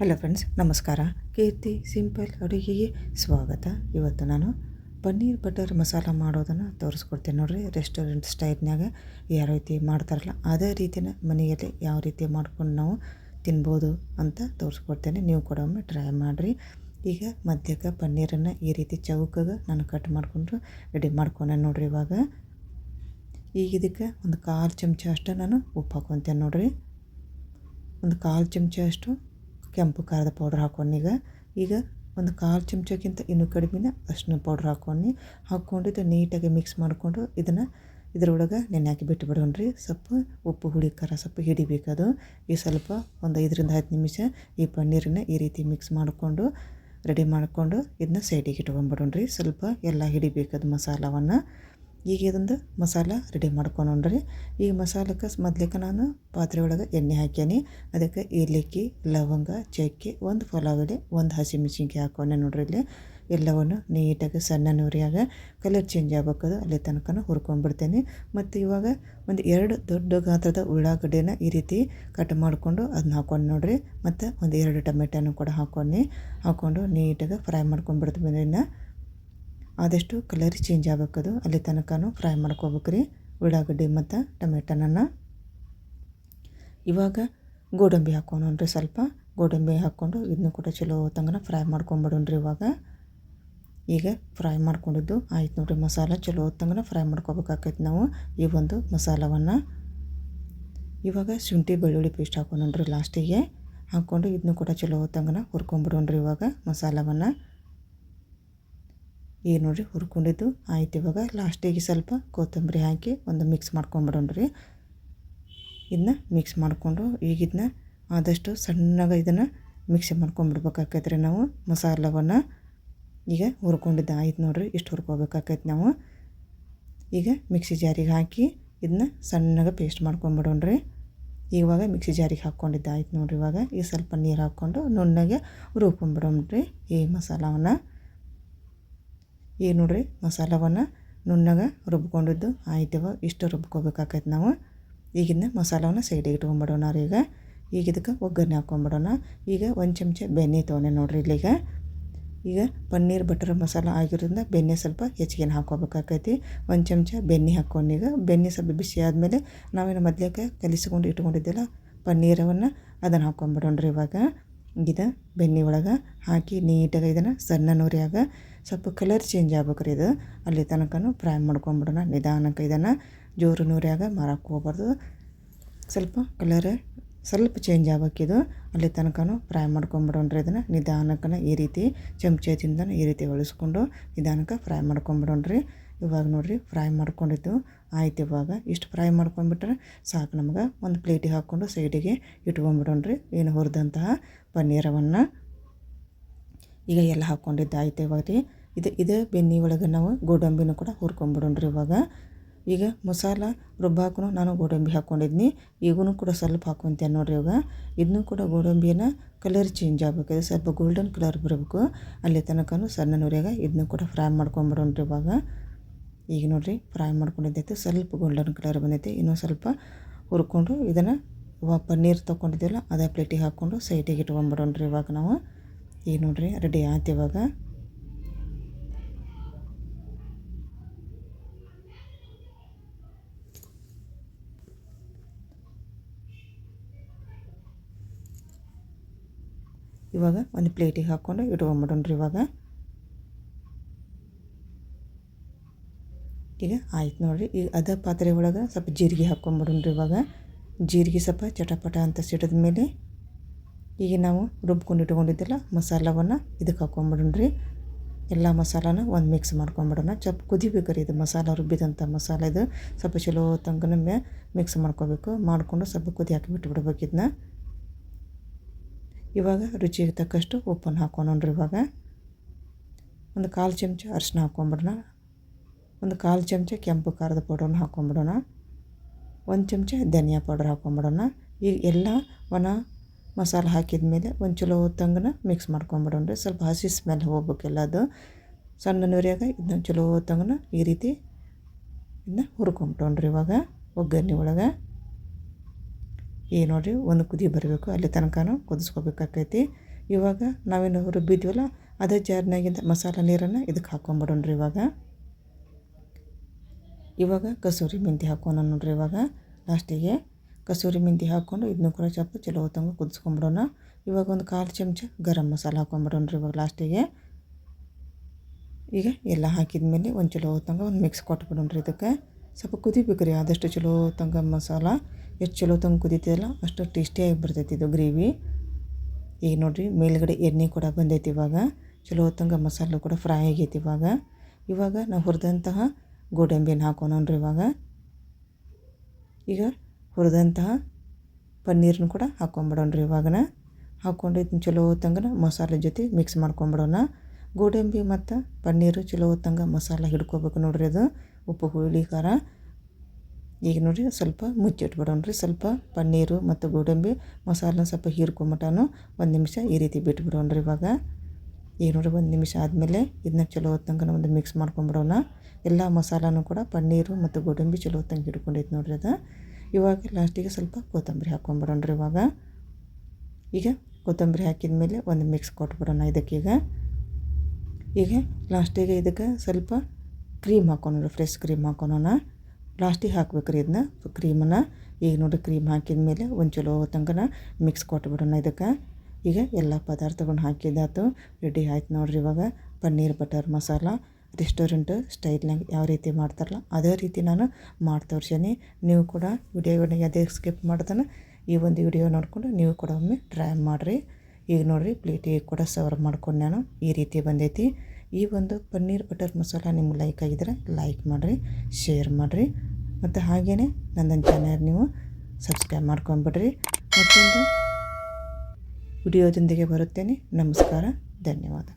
Hello friends, ನಮಸ್ಕಾರ. ಕೀರ್ತಿ simple ಅಡುಗೆಗೆ ಸ್ವಾಗತ. ಇವತ್ತು ನಾನು ಪನ್ನೀರ್ ಬಟರ್ ಮಸಾಲ ಮಾಡೋದನ್ನು ತೋರಿಸ್ಕೊಡ್ತೀನಿ ನೋಡಿರಿ. ರೆಸ್ಟೋರೆಂಟ್ ಸ್ಟೈಲ್ನಾಗ ಯಾವ ರೀತಿ ಮಾಡ್ತಾರಲ್ಲ ಅದೇ ರೀತಿಯ ಮನೆಯಲ್ಲಿ ಯಾವ ರೀತಿ ಮಾಡ್ಕೊಂಡು ನಾವು ತಿನ್ಬೋದು ಅಂತ ತೋರಿಸ್ಕೊಡ್ತೇನೆ. ನೀವು ಕೂಡ ಒಮ್ಮೆ ಟ್ರೈ ಮಾಡಿರಿ. ಈಗ ಮಧ್ಯಕ್ಕೆ ಪನ್ನೀರನ್ನು ಈ ರೀತಿ ಚೌಕಾಗ ನಾನು ಕಟ್ ಮಾಡಿಕೊಂಡು ರೆಡಿ ಮಾಡ್ಕೊಂಡೆ ನೋಡಿರಿ. ಈಗ ಇದಕ್ಕೆ ಒಂದು 1/4 ಚಮಚ ಅಷ್ಟು ನಾನು ಉಪ್ಪು ಹಾಕ್ಕೊತೇನೆ ನೋಡಿರಿ. ಒಂದು 1/4 ಚಮಚ ಅಷ್ಟು ಕೆಂಪು ಖಾರದ ಪೌಡ್ರ್ ಹಾಕ್ಕೊಂಡು ಈಗ ಒಂದು 1/4 ಚಮಚಕ್ಕಿಂತ ಇನ್ನೂ ಕಡಿಮೆ ಅರಿಶಿನ ಪೌಡ್ರ್ ಹಾಕ್ಕೊಂಡಿದ್ದು ನೀಟಾಗಿ ಮಿಕ್ಸ್ ಮಾಡಿಕೊಂಡು ಇದರೊಳಗೆ ನೆನೆ ಹಾಕಿ ಬಿಟ್ಟುಬಿಡೋಣ್ರಿ. ಸ್ವಲ್ಪ ಉಪ್ಪು ಹುಳಿ ಖಾರ ಸ್ವಲ್ಪ ಹಿಡಿಬೇಕದು. ಈ ಸ್ವಲ್ಪ ಒಂದು 5ರಿಂದ 10 ನಿಮಿಷ ಈ ಪನ್ನೀರನ್ನ ಈ ರೀತಿ ಮಿಕ್ಸ್ ಮಾಡಿಕೊಂಡು ರೆಡಿ ಮಾಡಿಕೊಂಡು ಇದನ್ನ ಸೈಡಿಗೆ ಇಟ್ಕೊಂಡ್ಬಿಡೋಣ್ರಿ. ಸ್ವಲ್ಪ ಎಲ್ಲ ಹಿಡಿಬೇಕದು ಮಸಾಲವನ್ನು. ಈಗ ಇದೊಂದು ಮಸಾಲ ರೆಡಿ ಮಾಡ್ಕೊಂಡ್ರಿ. ಈಗ ಮಸಾಲಕ್ಕೆ ಮೊದಲಿಗೆ ನಾನು ಪಾತ್ರೆ ಒಳಗೆ ಎಣ್ಣೆ ಹಾಕ್ಯಾನಿ. ಅದಕ್ಕೆ ಏಲಕ್ಕಿ, ಲವಂಗ, ಚಕ್ಕೆ, ಒಂದು ಪಲಾವ್ ಎಲೆ, ಒಂದು ಹಸಿಮೆಣಸಿನ್ಕಾಯಿ ಹಾಕ್ಕೊಂಡೆ ನೋಡ್ರಿ. ಇಲ್ಲಿ ಎಲ್ಲವನ್ನು ನೀಟಾಗಿ ಸಣ್ಣ ಉರಿಯಾಗ ಕಲರ್ ಚೇಂಜ್ ಆಗ್ಬೇಕದು ಅಲ್ಲಿ ತನಕ ಹುರ್ಕೊಂಡ್ಬಿಡ್ತೇನೆ. ಮತ್ತು ಇವಾಗ ಒಂದು 2 ದೊಡ್ಡ ಗಾತ್ರದ ಉಳ್ಳಾಗಡ್ಡೆನ ಈ ರೀತಿ ಕಟ್ ಮಾಡಿಕೊಂಡು ಅದನ್ನ ಹಾಕ್ಕೊಂಡು ನೋಡ್ರಿ. ಮತ್ತು ಒಂದು 2 ಟೊಮೆಟೊನೂ ಕೂಡ ಹಾಕ್ಕೊಂಡು ನೀಟಾಗಿ ಫ್ರೈ ಮಾಡ್ಕೊಂಡ್ಬಿಡ್ತೀನಿ. ಆದಷ್ಟು ಕಲರ್ ಚೇಂಜ್ ಆಗಬೇಕದು ಅಲ್ಲಿ ತನಕ ಫ್ರೈ ಮಾಡ್ಕೋಬೇಕ್ರಿ ಉಳ್ಳಾಗಡ್ಡಿ ಮತ್ತು ಟೊಮೆಟೊನನ್ನು. ಇವಾಗ ಗೋಡಂಬಿ ಹಾಕ್ಕೊಂಡ್ರಿ. ಸ್ವಲ್ಪ ಗೋಡಂಬಿ ಹಾಕ್ಕೊಂಡು ಇದನ್ನು ಕೂಡ ಚಲೋ ತಂಗನ ಫ್ರೈ ಮಾಡ್ಕೊಂಬಿಡೋಣ್ರಿ. ಈಗ ಫ್ರೈ ಮಾಡ್ಕೊಂಡಿದ್ದು ಆಯ್ತು ನೋಡಿರಿ. ಮಸಾಲ ಚಲೋ ತಂಗನ ಫ್ರೈ ಮಾಡ್ಕೋಬೇಕಾಕೈತಿ ನಾವು ಈ ಒಂದು ಮಸಾಲವನ್ನು. ಇವಾಗ ಶುಂಠಿ ಬೆಳ್ಳುಳ್ಳಿ ಪೇಸ್ಟ್ ಹಾಕ್ಕೊಂಡ್ರಿ ಲಾಸ್ಟಿಗೆ ಹಾಕ್ಕೊಂಡು ಇದನ್ನು ಕೂಡ ಚಲೋ ತಂಗನ ಹುರ್ಕೊಂಬಿಡೋಣ್ರಿ. ಮಸಾಲವನ್ನು ಈಗ ನೋಡಿರಿ ಹುರ್ಕೊಂಡಿದ್ದು ಆಯ್ತು. ಇವಾಗ ಲಾಸ್ಟಿಗೆ ಸ್ವಲ್ಪ ಕೊತ್ತಂಬರಿ ಹಾಕಿ ಒಂದು ಮಿಕ್ಸ್ ಮಾಡ್ಕೊಂಬಿಡೋಣ್ರಿ. ಇದನ್ನ ಮಿಕ್ಸ್ ಮಾಡಿಕೊಂಡು ಈಗ ಇದನ್ನ ಆದಷ್ಟು ಸಣ್ಣಗೆ ಇದನ್ನು ಮಿಕ್ಸಿ ಮಾಡ್ಕೊಂಬಿಡ್ಬೇಕಾಕೈತ್ರಿ ನಾವು ಮಸಾಲವನ್ನು. ಈಗ ಹುರ್ಕೊಂಡಿದ್ದು ಆಯ್ತು ನೋಡಿರಿ. ಇಷ್ಟು ಹುರ್ಕೋಬೇಕಾಕೈತಿ ನಾವು. ಈಗ ಮಿಕ್ಸಿ ಜಾರಿಗೆ ಹಾಕಿ ಇದನ್ನ ಸಣ್ಣಗೆ ಪೇಸ್ಟ್ ಮಾಡ್ಕೊಂಬಿಡೋಣ್ರಿ. ಇವಾಗ ಮಿಕ್ಸಿ ಜಾರಿಗೆ ಹಾಕ್ಕೊಂಡಿದ್ದು ಆಯ್ತು ನೋಡಿರಿ. ಈಗ ಸ್ವಲ್ಪ ನೀರು ಹಾಕ್ಕೊಂಡು ನುಣ್ಣಗೆ ರುಬ್ಕೊಂಬಿಡೋಣ್ರಿ ಈ ಮಸಾಲವನ್ನು. ಈಗ ನೋಡಿರಿ ಮಸಾಲವನ್ನು ನುಣ್ಣಗೆ ರುಬ್ಕೊಂಡಿದ್ದು ಆಯ್ತು. ಇಷ್ಟು ರುಬ್ಕೋಬೇಕಾಕೈತಿ ನಾವು. ಈಗಿನ ಮಸಾಲವನ್ನು ಸೈಡಿಗೆ ಇಟ್ಕೊಂಬಿಡೋಣ. ಈಗ ಇದಕ್ಕೆ ಒಗ್ಗರಣೆ ಹಾಕ್ಕೊಂಬಿಡೋಣ. ಈಗ 1 ಚಮಚ ಬೆಣ್ಣೆ ತೊಗೊಂಡೆ ನೋಡಿರಿ. ಈಗ ಪನ್ನೀರ್ ಬಟರ್ ಮಸಾಲ ಆಗಿರೋದ್ರಿಂದ ಬೆಣ್ಣೆ ಸ್ವಲ್ಪ ಹೆಚ್ಚಿಗೆ ಹಾಕ್ಕೋಬೇಕಾಕೈತಿ. 1 ಚಮಚ ಬೆಣ್ಣೆ ಹಾಕ್ಕೊಂಡು ಬೆಣ್ಣೆ ಸ್ವಲ್ಪ ಬಿಸಿ ಆದಮೇಲೆ ನಾವೇನು ಮೊದಲಕ್ಕೆ ಕಲಿಸ್ಕೊಂಡು ಇಟ್ಕೊಂಡಿದ್ದೆಲ್ಲ ಪನ್ನೀರವನ್ನು ಅದನ್ನು ಹಾಕ್ಕೊಂಬಿಡೋಣ್ರಿ. ಇದು ಬೆಣ್ಣೆ ಒಳಗೆ ಹಾಕಿ ನೀಟಾಗಿ ಇದನ್ನು ಸಣ್ಣ ಉರಿಯಾಗ ಸ್ವಲ್ಪ ಕಲರ್ ಚೇಂಜ್ ಆಗ್ಬೇಕ್ರಿ. ಇದು ಅಲ್ಲಿ ತನಕ ಫ್ರೈ ಮಾಡ್ಕೊಂಬಿಡೋಣ ನಿಧಾನಕ್ಕೆ. ಇದನ್ನು ಜೋರು ಉರಿಯಾಗ ಮಾರಕ್ಕೆ ಹೋಗ್ಬಾರ್ದು. ಸ್ವಲ್ಪ ಕಲರ್ ಸ್ವಲ್ಪ ಚೇಂಜ್ ಆಗ್ಬೇಕಿದು ಅಲ್ಲಿ ತನಕ ಫ್ರೈ ಮಾಡ್ಕೊಂಬಿಡೋಣ್ರಿ. ಇದನ್ನು ನಿಧಾನಕ್ಕೆ ಈ ರೀತಿ ಚಮಚದಿಂದ ಈ ರೀತಿ ಒಳಿಸ್ಕೊಂಡು ನಿಧಾನಕ್ಕೆ ಫ್ರೈ ಮಾಡ್ಕೊಂಬಿಡೋಣ್ರಿ. ಇವಾಗ ನೋಡಿರಿ ಫ್ರೈ ಮಾಡ್ಕೊಂಡಿದ್ದು ಆಯ್ತು. ಇಷ್ಟು ಫ್ರೈ ಮಾಡ್ಕೊಂಡ್ಬಿಟ್ರೆ ಸಾಕು ನಮ್ಗೆ. ಒಂದು ಪ್ಲೇಟಿಗೆ ಹಾಕ್ಕೊಂಡು ಸೈಡಿಗೆ ಇಟ್ಕೊಂಬಿಡೋಣ್ರಿ ಏನು ಹುರಿದಂತಹ ಪನ್ನೀರವನ್ನು. ಈಗ ಎಲ್ಲ ಹಾಕ್ಕೊಂಡಿದ್ದು ಆಯ್ತು. ಇದೇ ಬೆಣ್ಣೆ ಒಳಗೆ ನಾವು ಗೋಡಂಬಿನೂ ಕೂಡ ಹುರ್ಕೊಂಬಿಡೋಣ್ರಿ. ಈಗ ಮಸಾಲ ರುಬ್ಬಾಕು ನಾನು ಗೋಡಂಬಿ ಹಾಕ್ಕೊಂಡಿದ್ನಿ. ಈಗೂ ಕೂಡ ಸ್ವಲ್ಪ ಹಾಕ್ಕೊತೇನೆ ನೋಡಿರಿ. ಇದನ್ನೂ ಕೂಡ ಗೋಡಂಬಿನ ಕಲರ್ ಚೇಂಜ್ ಆಗಬೇಕು. ಸ್ವಲ್ಪ ಗೋಲ್ಡನ್ ಕಲರ್ ಬರಬೇಕು ಅಲ್ಲಿ ತನಕ ಸಣ್ಣ ಉರಿಯಾಗ ಇದನ್ನೂ ಕೂಡ ಫ್ರೈ ಮಾಡ್ಕೊಂಬಿಡೋಣ್ರಿ. ಈಗ ನೋಡಿರಿ ಫ್ರೈ ಮಾಡ್ಕೊಂಡಿದ್ದೈತೆ ಸ್ವಲ್ಪ ಗೋಲ್ಡನ್ ಕಲರ್ ಬಂದೈತೆ. ಇನ್ನೂ ಸ್ವಲ್ಪ ಹುರ್ಕೊಂಡು ಇದನ್ನು ಪನ್ನೀರ್ ತೊಗೊಂಡಿದ್ದೆಲ್ಲ ಅದೇ ಪ್ಲೇಟಿಗೆ ಹಾಕ್ಕೊಂಡು ಸೈಡಿಗೆ ಇಟ್ಕೊಂಬಿಡೋಣ್ರಿ. ನಾವು ಈಗ ನೋಡಿರಿ ರೆಡಿ ಆಯ್ತು. ಇವಾಗ ಒಂದು ಪ್ಲೇಟಿಗೆ ಹಾಕ್ಕೊಂಡು ಇಟ್ಕೊಂಬಿಡೋಣ್ರಿ. ಈಗ ಆಯ್ತು ನೋಡಿರಿ. ಈಗ ಅದೇ ಪಾತ್ರೆ ಒಳಗೆ ಸ್ವಲ್ಪ ಜೀರಿಗೆ ಹಾಕ್ಕೊಂಬಿಡೋಣ್ರಿ. ಜೀರಿಗೆ ಸ್ವಲ್ಪ ಚಟಪಟ ಅಂತ ಸಿಡಿದ ಮೇಲೆ ಈಗ ನಾವು ರುಬ್ಕೊಂಡು ಇಟ್ಕೊಂಡಿದ್ದೆಲ್ಲ ಮಸಾಲವನ್ನು ಇದಕ್ಕೆ ಹಾಕ್ಕೊಂಬಿಡೋಣ್ರಿ. ಎಲ್ಲ ಮಸಾಲಾನ ಒಂದು ಮಿಕ್ಸ್ ಮಾಡ್ಕೊಂಬಿಡೋಣ. ಸ್ವಲ್ಪ ಕುದಿಬೇಕ್ರಿ. ಇದು ಮಸಾಲ ರುಬ್ಬಿದಂಥ ಮಸಾಲೆ ಇದು ಸ್ವಲ್ಪ ಚಲೋ ತನಕ ಮಿಕ್ಸ್ ಮಾಡ್ಕೋಬೇಕು. ಮಾಡಿಕೊಂಡು ಸ್ವಲ್ಪ ಕುದಿ ಹಾಕಿ ಬಿಟ್ಬಿಡ್ಬೇಕು ಇದನ್ನ. ಇವಾಗ ರುಚಿಗೆ ತಕ್ಕಷ್ಟು ಉಪ್ಪನ್ನು ಹಾಕ್ಕೊಂಡ್ರಿ. ಒಂದು 1/4 ಚಮಚ ಅರಿಶಿನ ಹಾಕ್ಕೊಂಬಿಡೋಣ. ಒಂದು 1/4 ಚಮಚ ಕೆಂಪು ಖಾರದ ಪೌಡ್ರನ್ನು ಹಾಕ್ಕೊಂಬಿಡೋಣ. 1 ಚಮಚ ಧನಿಯಾ ಪೌಡರ್ ಹಾಕ್ಕೊಂಬಿಡೋಣ. ಈಗ ಎಲ್ಲ ಒಣ ಮಸಾಲ ಹಾಕಿದ ಮೇಲೆ ಒಂದು ಚಲೋ ತಂಗನ ಮಿಕ್ಸ್ ಮಾಡ್ಕೊಂಬಿಡೋಣ್ರಿ. ಸ್ವಲ್ಪ ಹಸಿ ಸ್ಮೆಲ್ ಹೋಗ್ಬೇಕೆಲ್ಲದು. ಸಣ್ಣ ಉರಿಯಾಗ ಇದನ್ನ ಚಲೋ ತಂಗನ ಈ ರೀತಿ ಇದನ್ನ ಹುರ್ಕೊಂಬಿಡೋಣ್ರಿ. ಒಗ್ಗರಣೆ ಒಳಗೆ ನೋಡಿರಿ ಒಂದು ಕುದಿ ಬರಬೇಕು ಅಲ್ಲಿ ತನಕ ಕುದಿಸ್ಕೋಬೇಕಾಕೈತಿ. ಇವಾಗ ನಾವೇನು ರುಬ್ಬಿದ್ವಲ್ಲ ಅದೇ ಜಾರ್ನಾಗಿಂದ ಮಸಾಲೆ ನೀರನ್ನು ಇದಕ್ಕೆ ಹಾಕ್ಕೊಂಬಿಡೋಣ್ರಿ. ಇವಾಗ ಕಸೂರಿ ಮೆಂತಿ ಹಾಕೋಣ ನೋಡ್ರಿ. ಇವಾಗ ಲಾಸ್ಟಿಗೆ ಕಸೂರಿ ಮೆಂತಿ ಹಾಕ್ಕೊಂಡು ಇದನ್ನು ಕೂಡ ಸ್ವಲ್ಪ ಚಲೋ ಹೊತ್ತಂಗೆ ಕುದಿಸ್ಕೊಂಬಿಡೋಣ. ಇವಾಗ ಒಂದು 1/4 ಚಮಚ ಗರಂ ಮಸಾಲ ಹಾಕ್ಕೊಂಬಿಡೋಣ್ರಿ ಇವಾಗ ಲಾಸ್ಟಿಗೆ. ಈಗ ಎಲ್ಲ ಹಾಕಿದ ಮೇಲೆ ಒಂದು ಚಲೋ ಹೊತ್ತಂಗೆ ಒಂದು ಮಿಕ್ಸ್ ಕೊಟ್ಬಿಡೋಣ್ರಿ. ಇದಕ್ಕೆ ಸ್ವಲ್ಪ ಕುದಿಬೇಕ್ರಿ, ಆದಷ್ಟು ಚಲೋ ಹೊತ್ತಂಗೆ ಮಸಾಲ ಎಷ್ಟು ಚಲೋ ಹೊತ್ತಂಗೆ ಕುದೀತದಲ್ಲ ಅಷ್ಟು ಟೇಸ್ಟಿಯಾಗಿ ಬರ್ತೈತಿ ಇದು ಗ್ರೇವಿ. ಈಗ ನೋಡಿರಿ ಮೇಲ್ಗಡೆ ಎಣ್ಣೆ ಕೂಡ ಬಂದೈತಿ. ಇವಾಗ ಚಲೋ ಹೊತ್ತಂಗೆ ಮಸಾಲೆ ಕೂಡ ಫ್ರೈ ಆಗೈತಿ. ಇವಾಗ ನಾವು ಹುರಿದಂತಹ ಗೋಡಂಬಿನ ಹಾಕೋಣನ್ರಿ. ಈಗ ಹುರಿದಂತಹ ಪನ್ನೀರನ್ನ ಕೂಡ ಹಾಕ್ಕೊಂಬಿಡೋಣ್ರಿ. ಹಾಕ್ಕೊಂಡು ಇದನ್ನ ಚಲೋ ಹೊತ್ತಂಗೆ ಮಸಾಲೆ ಜೊತೆ ಮಿಕ್ಸ್ ಮಾಡ್ಕೊಂಬಿಡೋಣ. ಗೋಡಂಬಿ ಮತ್ತು ಪನ್ನೀರು ಚಲೋ ಹೊತ್ತಂಗೆ ಮಸಾಲೆ ಹಿಡ್ಕೋಬೇಕು ನೋಡ್ರಿ. ಅದು ಉಪ್ಪು ಹುಳಿ ಖಾರ. ಈಗ ನೋಡಿರಿ ಸ್ವಲ್ಪ ಮುಚ್ಚಿಟ್ಬಿಡೋಣ್ರಿ. ಸ್ವಲ್ಪ ಪನ್ನೀರು ಮತ್ತು ಗೋಡಂಬಿ ಮಸಾಲೆನ ಸ್ವಲ್ಪ ಹೀರ್ಕೊಂಬಿಟ್ಟಾನು 1 ನಿಮಿಷ ಈ ರೀತಿ ಬಿಟ್ಬಿಡೋಣ್ರಿ. ಈಗ ನೋಡಿರಿ 1 ನಿಮಿಷ ಆದಮೇಲೆ ಇದನ್ನ ಚಲೋ ಹೊತ್ತಂಗೆ ಒಂದು ಮಿಕ್ಸ್ ಮಾಡ್ಕೊಂಬಿಡೋಣ. ಎಲ್ಲ ಮಸಾಲನೂ ಕೂಡ ಪನ್ನೀರು ಮತ್ತು ಗೋಡಂಬಿ ಚಲೋ ಹೊತ್ತಂಗೆ ಹಿಡ್ಕೊಂಡೈತೆ ನೋಡ್ರಿ ಅದು. ಇವಾಗ ಲಾಸ್ಟಿಗೆ ಸ್ವಲ್ಪ ಕೊತ್ತಂಬರಿ ಹಾಕ್ಕೊಂಬಿಡೋಣ್ರಿ. ಈಗ ಕೊತ್ತಂಬರಿ ಹಾಕಿದ ಮೇಲೆ ಒಂದು ಮಿಕ್ಸ್ ಕೊಟ್ಬಿಡೋಣ ಇದಕ್ಕೀಗ. ಈಗ ಲಾಸ್ಟಿಗೆ ಇದಕ್ಕೆ ಸ್ವಲ್ಪ ಕ್ರೀಮ್ ಹಾಕೋಣ, ಫ್ರೆಶ್ ಕ್ರೀಮ್ ಹಾಕೋಣ. ಲಾಸ್ಟಿಗೆ ಹಾಕ್ಬೇಕ್ರಿ ಇದನ್ನ ಕ್ರೀಮನ್ನು. ಈಗ ನೋಡಿ ಕ್ರೀಮ್ ಹಾಕಿದ ಮೇಲೆ ಒಂದು ಚಲೋ ಹೊತ್ತಂಗೆ ಮಿಕ್ಸ್ ಕೊಟ್ಬಿಡೋಣ ಇದಕ್ಕೆ. ಈಗ ಎಲ್ಲ ಪದಾರ್ಥಗಳನ್ನ ಹಾಕಿದ್ದಾತು, ರೆಡಿ ಆಯ್ತು ನೋಡ್ರಿ. ಇವಾಗ ಪನ್ನೀರ್ ಬಟರ್ ಮಸಾಲ ರೆಸ್ಟೋರೆಂಟ್ ಸ್ಟೈಲ್ನಾಗ ಯಾವ ರೀತಿ ಮಾಡ್ತಾರಲ್ಲ ಅದೇ ರೀತಿ ನಾನು ಮಾಡಿ ತೋರ್ಸೀನಿ. ನೀವು ಕೂಡ ವಿಡಿಯೋಗಳನ್ನ ಯಾವುದೇ ಸ್ಕಿಪ್ ಮಾಡ್ತಾನೆ ಈ ಒಂದು ವಿಡಿಯೋ ನೋಡಿಕೊಂಡು ನೀವು ಕೂಡ ಒಮ್ಮೆ ಟ್ರೈ ಮಾಡಿರಿ. ಈಗ ನೋಡಿರಿ ಪ್ಲೇಟಿಗೆ ಕೂಡ ಸರ್ವ್ ಮಾಡ್ಕೊಂಡು ನಾನು ಈ ರೀತಿ ಬಂದೈತಿ. ಈ ಒಂದು ಪನ್ನೀರ್ ಬಟರ್ ಮಸಾಲ ನಿಮ್ಗೆ ಲೈಕ್ ಆಗಿದ್ರೆ ಲೈಕ್ ಮಾಡಿರಿ, ಶೇರ್ ಮಾಡಿರಿ, ಮತ್ತು ಹಾಗೆಯೇ ನನ್ನ ಚಾನಲ್ ನೀವು ಸಬ್ಸ್ಕ್ರೈಬ್ ಮಾಡ್ಕೊಂಬಿಡ್ರಿ. ಮತ್ತೊಂದು ವಿಡಿಯೋದೊಂದಿಗೆ ಬರುತ್ತೇನೆ. ನಮಸ್ಕಾರ, ಧನ್ಯವಾದ.